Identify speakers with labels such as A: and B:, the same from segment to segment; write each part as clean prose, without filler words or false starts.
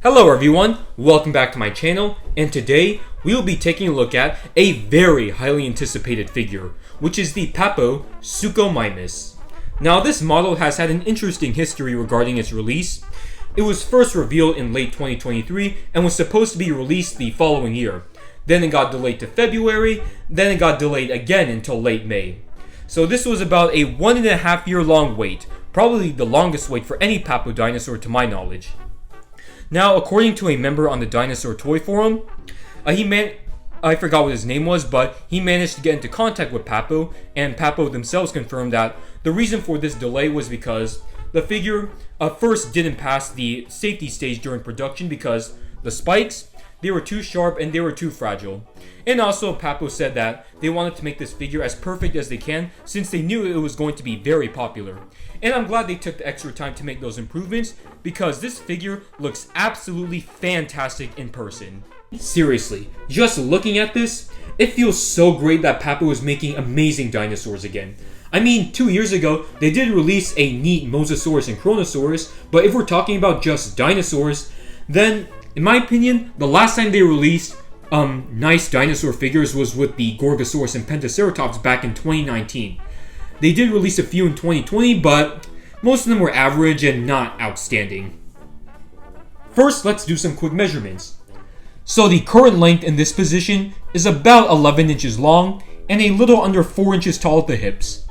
A: Hello everyone, welcome back to my channel, and today we will be taking a look at a very highly anticipated figure, which is the Papo Suchomimus. Now this model has had an interesting history regarding its release. It was first revealed in late 2023 and was supposed to be released the following year. Then it got delayed to February, then it got delayed again until late May. So this was about a 1.5 year long wait, probably the longest wait for any Papo dinosaur to my knowledge. Now, according to a member on the Dinosaur Toy Forum, I forgot what his name was, but he managed to get into contact with Papo, and Papo themselves confirmed that the reason for this delay was because the figure first didn't pass the safety stage during production because the spikes, they were too sharp and they were too fragile. And also, Papo said that they wanted to make this figure as perfect as they can since they knew it was going to be very popular. And I'm glad they took the extra time to make those improvements because this figure looks absolutely fantastic in person. Seriously, just looking at this, it feels so great that Papo is making amazing dinosaurs again. I mean, 2 years ago, they did release a neat Mosasaurus and Kronosaurus, but if we're talking about just dinosaurs, then, in my opinion, the last time they released nice dinosaur figures was with the Gorgosaurus and Pentaceratops back in 2019. They did release a few in 2020, but most of them were average and not outstanding. First, let's do some quick measurements. So the current length in this position is about 11 inches long and a little under 4 inches tall at the hips.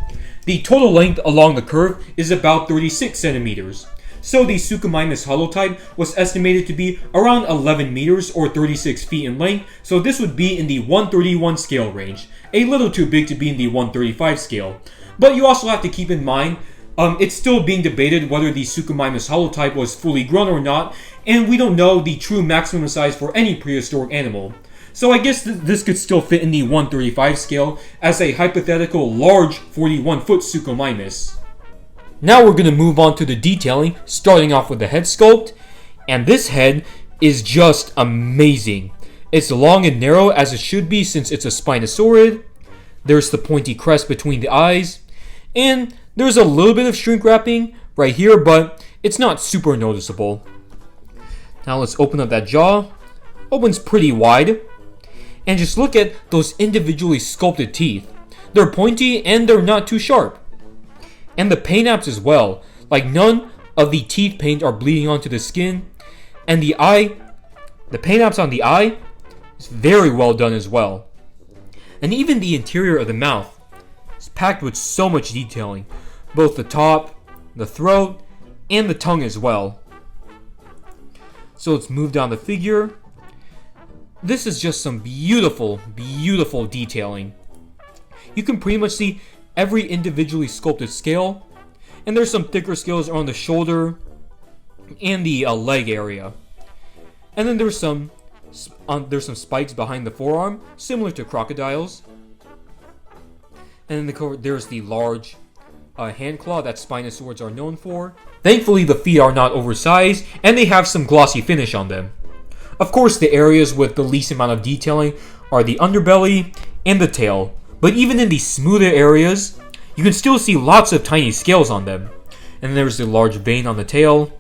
A: The total length along the curve is about 36 centimeters. So the Suchomimus holotype was estimated to be around 11 meters or 36 feet in length, so this would be in the 131 scale range, a little too big to be in the 135 scale. But you also have to keep in mind, it's still being debated whether the Suchomimus holotype was fully grown or not, and we don't know the true maximum size for any prehistoric animal. So I guess this could still fit in the 135 scale as a hypothetical large 41-foot Suchomimus. Now we're going to move on to the detailing, starting off with the head sculpt, and this head is just amazing. It's long and narrow as it should be since it's a Spinosaurid. There's the pointy crest between the eyes, and there's a little bit of shrink wrapping right here, but it's not super noticeable. Now let's open up that jaw. Opens pretty wide, and just look at those individually sculpted teeth. They're pointy and they're not too sharp. And the paint apps as well, like none of the teeth paint are bleeding onto the skin, and the paint apps on the eye is very well done as well. And even the interior of the mouth is packed with so much detailing, both the top, the throat, and the tongue as well. So let's move down the figure. This is just some beautiful, beautiful detailing. You can pretty much see every individually sculpted scale, and there's some thicker scales on the shoulder and the leg area. And then there's some spikes behind the forearm, similar to crocodiles. And then there's the large hand claw that Spinosaurids are known for. Thankfully, the feet are not oversized, and they have some glossy finish on them. Of course, the areas with the least amount of detailing are the underbelly and the tail. But even in the smoother areas, you can still see lots of tiny scales on them. And there's the large vein on the tail.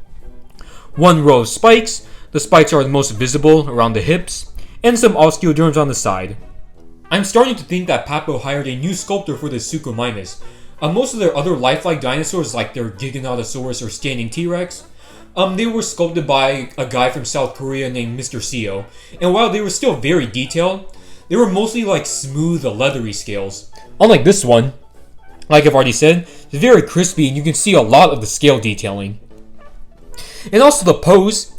A: One row of spikes. The spikes are the most visible around the hips. And some osteoderms on the side. I'm starting to think that Papo hired a new sculptor for the Suchomimus. Most of their other lifelike dinosaurs, like their Giganotosaurus or Standing T-Rex, they were sculpted by a guy from South Korea named Mr. Seo. And while they were still very detailed, they were mostly like smooth, leathery scales. Unlike this one, like I've already said, it's very crispy and you can see a lot of the scale detailing. And also the pose,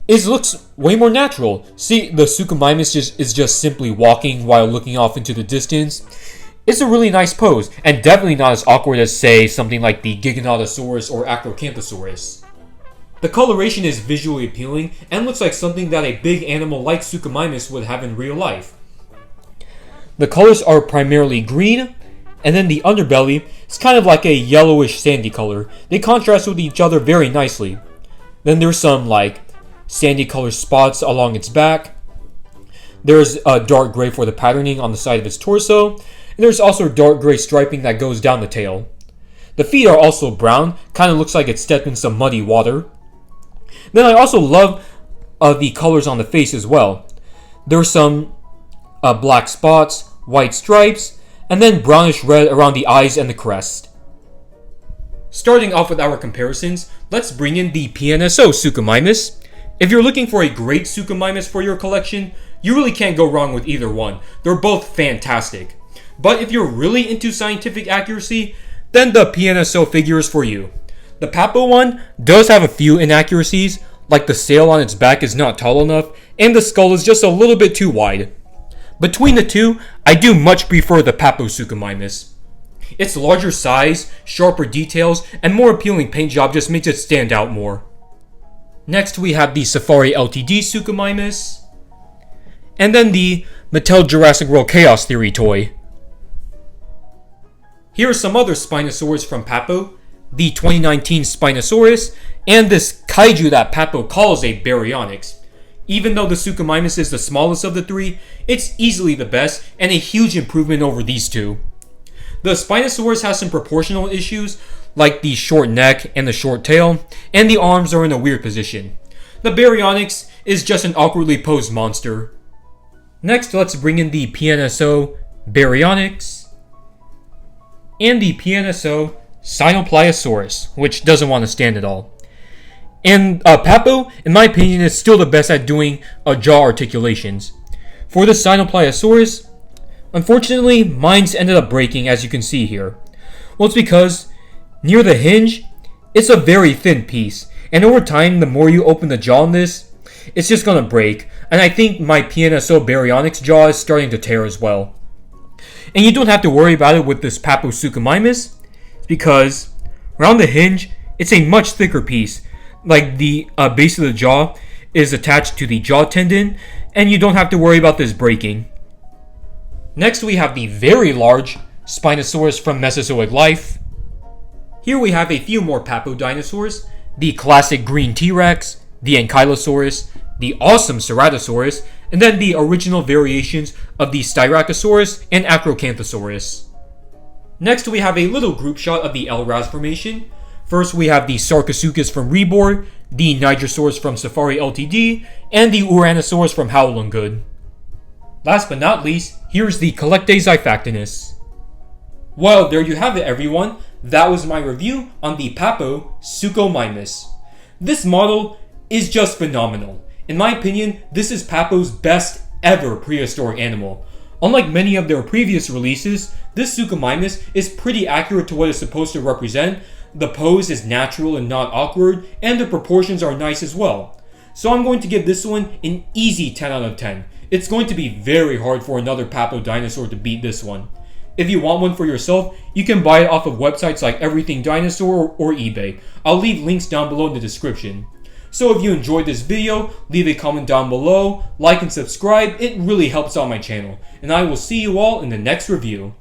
A: it looks way more natural. See, the Suchomimus is just simply walking while looking off into the distance. It's a really nice pose, and definitely not as awkward as, say, something like the Giganotosaurus or Acrocanthosaurus. The coloration is visually appealing and looks like something that a big animal like Suchomimus would have in real life. The colors are primarily green, and then the underbelly is kind of like a yellowish sandy color. They contrast with each other very nicely. Then there's some like sandy color spots along its back. There's a dark gray for the patterning on the side of its torso, and there's also dark gray striping that goes down the tail. The feet are also brown, kind of looks like it stepped in some muddy water. Then I also love the colors on the face as well. There's some black spots, white stripes, and then brownish red around the eyes and the crest. Starting off with our comparisons, let's bring in the PNSO Suchomimus. If you're looking for a great Suchomimus for your collection, you really can't go wrong with either one. They're both fantastic. But if you're really into scientific accuracy, then the PNSO figure is for you. The Papo one does have a few inaccuracies, like the sail on its back is not tall enough, and the skull is just a little bit too wide. Between the two, I do much prefer the Papo Suchomimus. Its larger size, sharper details, and more appealing paint job just makes it stand out more. Next we have the Safari Ltd Suchomimus, and then the Mattel Jurassic World Chaos Theory toy. Here are some other Spinosaurs from Papo, the 2019 Spinosaurus, and this kaiju that Papo calls a Baryonyx. Even though the Suchomimus is the smallest of the three, it's easily the best and a huge improvement over these two. The Spinosaurus has some proportional issues, like the short neck and the short tail, and the arms are in a weird position. The Baryonyx is just an awkwardly posed monster. Next, let's bring in the PNSO Baryonyx, and the PNSO Sinopliosaurus, which doesn't want to stand at all. And Papo, in my opinion, is still the best at doing jaw articulations. For the Sinopliosaurus, unfortunately, mine's ended up breaking, as you can see here. Well, it's because near the hinge, it's a very thin piece, and over time, the more you open the jaw on this, it's just gonna break. And I think my PNSO Baryonyx jaw is starting to tear as well. And you don't have to worry about it with this Papo Suchomimus, because around the hinge, it's a much thicker piece. Like the base of the jaw is attached to the jaw tendon, and you don't have to worry about this breaking. Next we have the very large Spinosaurus from Mesozoic life. Here we have a few more Papo dinosaurs, the classic green T-Rex, the Ankylosaurus, the awesome Ceratosaurus, and then the original variations of the Styracosaurus and Acrocanthosaurus. Next we have a little group shot of the Elraz formation. First we have the Sarcosuchus from Reborn, the Nigersaurus from Safari Ltd, and the Uranosaurus from Howlin' Good. Last but not least, here's the Collectaxiphacinus. Well, there you have it everyone. That was my review on the Papo Suchomimus. This model is just phenomenal. In my opinion, this is Papo's best ever prehistoric animal. Unlike many of their previous releases, this Suchomimus is pretty accurate to what it's supposed to represent. The pose is natural and not awkward, and the proportions are nice as well. So I'm going to give this one an easy 10 out of 10. It's going to be very hard for another Papo dinosaur to beat this one. If you want one for yourself, you can buy it off of websites like Everything Dinosaur or eBay. I'll leave links down below in the description. So if you enjoyed this video, leave a comment down below, like and subscribe, it really helps out my channel. And I will see you all in the next review.